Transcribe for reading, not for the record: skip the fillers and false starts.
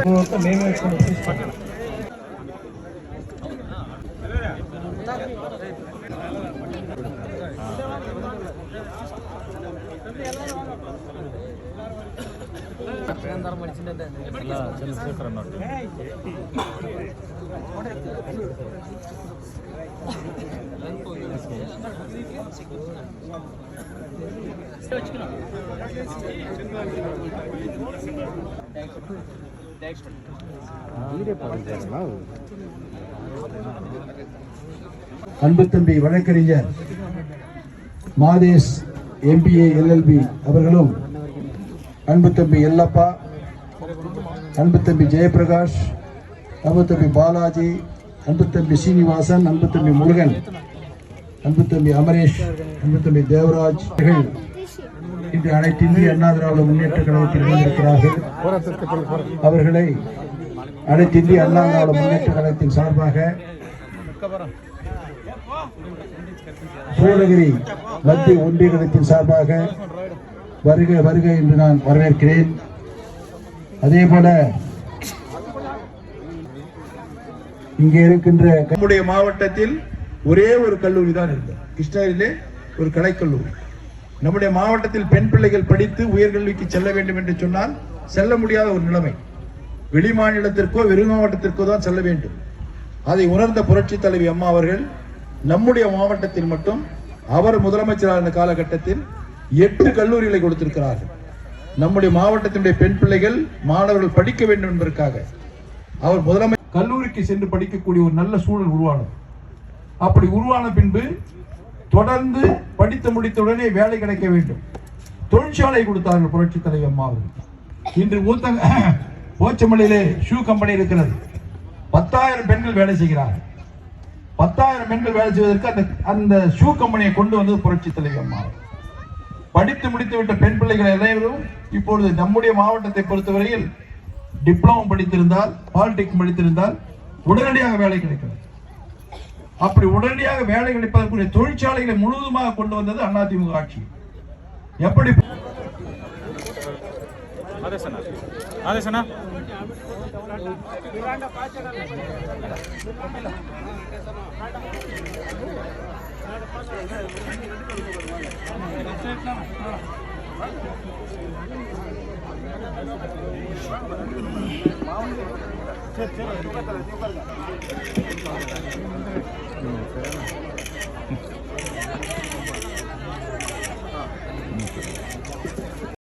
அன்பு தம்பி வழக்கறிஞர் மாதேஷ் MBA LLB அவர்களும், அன்பு தம்பி எல்லப்பா, அன்பு தம்பி ஜெயபிரகாஷ், அன்பு தம்பி பாலாஜி, அன்பு தம்பி சீனிவாசன், அன்பு தம்பி முருகன், அன்பு தம்பி அமரேஷ், அன்பு தம்பி தேவராஜ் இன்று அனைத்து இந்திய அண்ணா திராவிட முன்னேற்ற கழகத்தில் இணைந்திருக்கிறார்கள். அவர்களை அனைத்து இந்திய அண்ணா திராவிட முன்னேற்ற கழகத்தின் சார்பாக சூளகிரி மத்திய ஒன்றிய கழகத்தின் சார்பாக வருக வருக என்று நான் வரவேற்கிறேன். அதே போல இங்கே இருக்கின்ற நம்முடைய மாவட்டத்தில் ஒரே ஒரு கல்லூரி தான் இருந்தது, கிருஷ்ணகிரியிலே ஒரு கலைக்கல்லூரி. நம்முடைய மாவட்டத்தில் பெண் பிள்ளைகள் படித்து உயர்கல்விக்கு செல்ல வேண்டும் என்று சொன்னால் செல்ல முடியாத ஒரு நிலைமை. வெளி மாநிலத்திற்கோ வெறு மாவட்டத்திற்கோ தான் செல்ல வேண்டும். அதை உணர்ந்த புரட்சி தலைவி அம்மா அவர்கள் நம்முடைய மாவட்டத்தில் மட்டும் அவர் முதலமைச்சராக இருந்த காலகட்டத்தில் 8 கல்லூரிகளை கொடுத்திருக்கிறார்கள். நம்முடைய மாவட்டத்தினுடைய பெண் பிள்ளைகள் மாணவர்கள் படிக்க வேண்டும் என்பதற்காக அவர் முதலமைச்சர் கல்லூரிக்கு சென்று படிக்கக்கூடிய ஒரு நல்ல சூழல் உருவானது. அப்படி உருவான பின்பு தொடர்ந்து படித்து முடித்தவுடனே வேலை கிடைக்க வேண்டும், தொழிற்சாலை கொடுத்தார்கள் புரட்சி தலைவி அம்மா அவர்கள். இன்று போச்சமல்லியிலே ஷூ கம்பெனி இருக்கிறது. 10,000 பெண்கள் வேலை செய்கிறார்கள். 10,000 பெண்கள் வேலை செய்வதற்கு அந்த ஷூ கம்பெனியை கொண்டு வந்தது புரட்சி தலைவி அம்மா. படித்து முடித்துவிட்ட பெண் பிள்ளைகள் அனைவரும் இப்பொழுது நம்முடைய மாவட்டத்தை பொறுத்தவரையில் டிப்ளமோ படித்திருந்தால், பாலிடெக்னிக் படித்திருந்தால் உடனடியாக வேலை கிடைக்கிறது. அப்படி உடனடியாக வேலை கிடைப்பதற்குரிய தொழிற்சாலைகளை முழுவதுமாக கொண்டு வந்தது அதிமுக ஆட்சி. எப்படி சரி